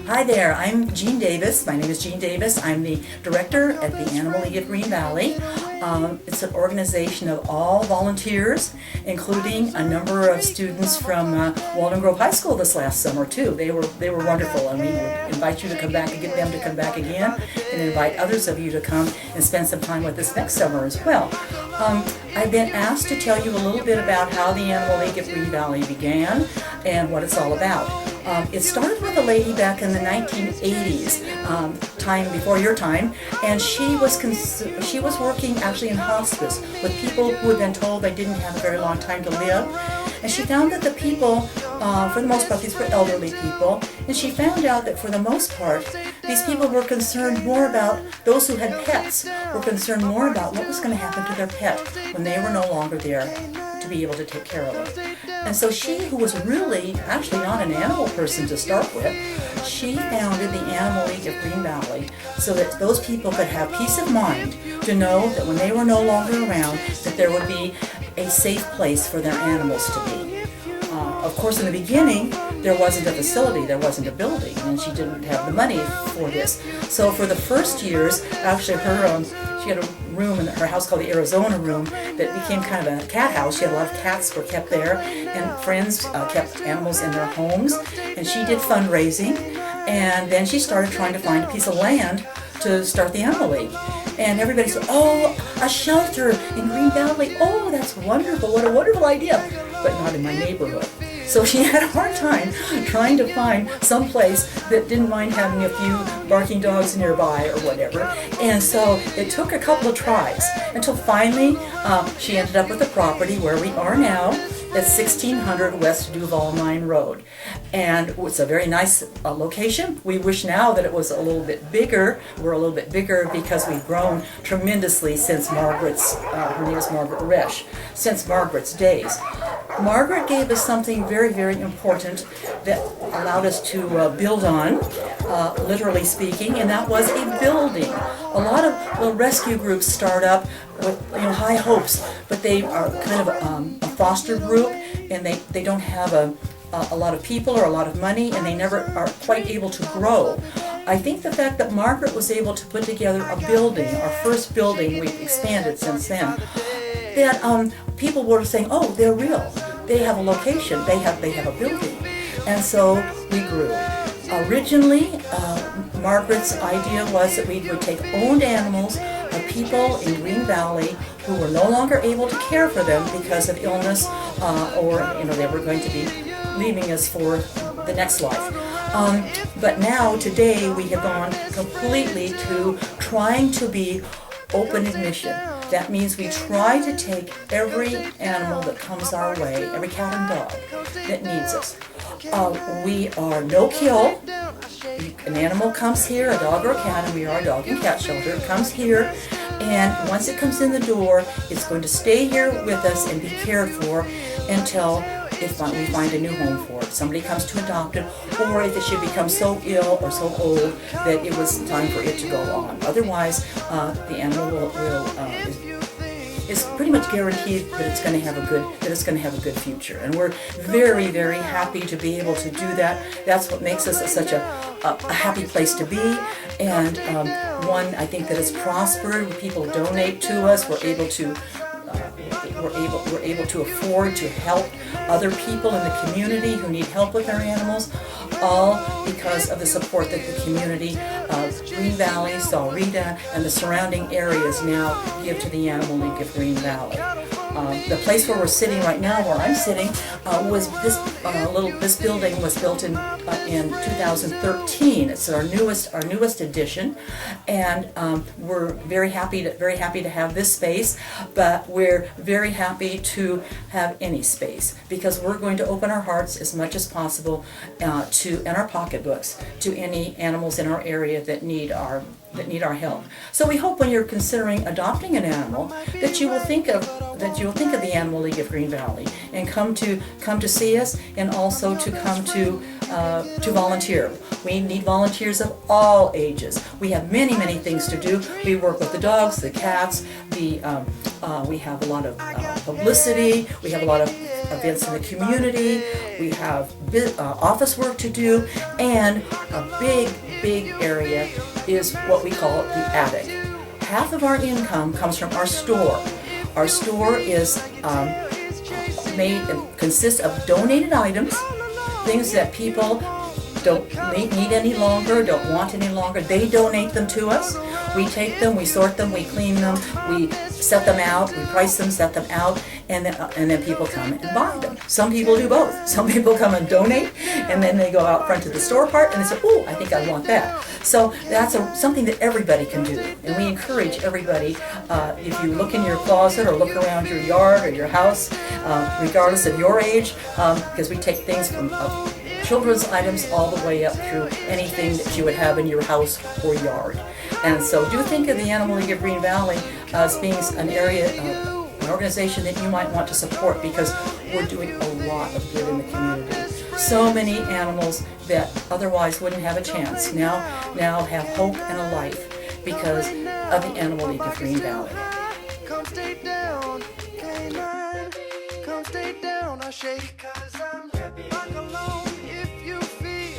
Hi there, I'm Jean Davis. My name is Jean Davis. I'm the director at the Animal League of Green Valley. It's an organization of all volunteers, including a number of students from Walden Grove High School this last summer too. They were wonderful, and we would invite you to come back and get them to come back again, and invite others of you to come and spend some time with us next summer as well. I've been asked to tell you a little bit about how the Animal League of Green Valley began and what it's all about. It started with a lady back in the 1980s, time before your time, and she was working actually in hospice with people who had been told they didn't have a very long time to live. And she found that the people, for the most part, these were elderly people, and she found out that for the most part, these people were concerned more about, those who had pets, were concerned more about what was going to happen to their pet when they were no longer there to be able to take care of them. And so she, who was really actually not an animal person to start with, she founded the Animal League of Green Valley so that those people could have peace of mind to know that when they were no longer around, that there would be a safe place for their animals to be. Of course, in the beginning, there wasn't a facility, there wasn't a building, and she didn't have the money for this. So for the first years, actually she had a room in her house called the Arizona Room that became kind of a cat house. She had a lot of cats were kept there, and friends kept animals in their homes. And she did fundraising, and then she started trying to find a piece of land to start the Animal League. And everybody said, "Oh, a shelter in Green Valley. Oh, that's wonderful. What a wonderful idea." But not in my neighborhood. So she had a hard time trying to find some place that didn't mind having a few barking dogs nearby or whatever. And so it took a couple of tries until finally she ended up with a property where we are now at 1600 West Duval Mine Road. And it's a very nice location. We wish now that it was a little bit bigger. We're a little bit bigger because we've grown tremendously since Margaret's, her name is Margaret Resch, since Margaret's days. Margaret gave us something very, very important that allowed us to build on, literally speaking, and that was a building. A lot of rescue groups start up with high hopes, but they are kind of a foster group, and they don't have a lot of people or a lot of money, and they never are quite able to grow. I think the fact that Margaret was able to put together a building, our first building, we've expanded since then, that people were saying, "Oh, they're real. They have a location. They have a building," and so we grew. Originally, Margaret's idea was that we would take owned animals of people in Green Valley who were no longer able to care for them because of illness, or they were going to be leaving us for the next life. But now, today, we have gone completely to trying to be open admission. That means we try to take every animal that comes our way, every cat and dog that needs us. We are no kill. An animal comes here, a dog or a cat, and we are a dog and cat shelter. It comes here, and once it comes in the door, it's going to stay here with us and be cared for until we find a new home for it. Somebody comes to adopt it, or if it should become so ill or so old that it was time for it to go on. Otherwise, the animal is pretty much guaranteed that it's going to have a good future, and we're very, very happy to be able to do that. That's what makes us such a happy place to be, and one I think that has prospered. People donate to us. We're able to afford to help other people in the community who need help with their animals, all because of the support that the community of Green Valley, Sahuarita, and the surrounding areas now give to the Animal League of Green Valley. The place where we're sitting right now, where I'm sitting, was this building was built in 2013. It's our newest addition, and we're very happy to have this space. But we're very happy to have any space because we're going to open our hearts as much as possible and our pocketbooks to any animals in our area that need our help. So we hope when you're considering adopting an animal that you will think of the Animal League of Green Valley and come to see us, and also to come to volunteer. We need volunteers of all ages. We have many things to do. We work with the dogs, the cats, we have a lot of publicity. We have a lot of events in the community, we have office work to do, and a big area is what we call the attic. Half of our income comes from our store. Our store is consists of donated items, things that people don't need any longer, don't want any longer. They donate them to us. We take them, we sort them, we clean them, we set them out, we price them, set them out, and then people come and buy them. Some people do both. Some people come and donate, and then they go out front to the store part and they say, "Oh, I think I want that." So that's something that everybody can do, and we encourage everybody. If you look in your closet or look around your yard or your house, regardless of your age, because we take things from children's items all the way up through anything that you would have in your house or yard. And so do think of the Animal League of Green Valley as being an area, an organization that you might want to support, because we're doing a lot of good in the community. So many animals that otherwise wouldn't have a chance now have hope and a life because of the Animal League of Green Valley. Come stay down, canine. Come stay down, I shake.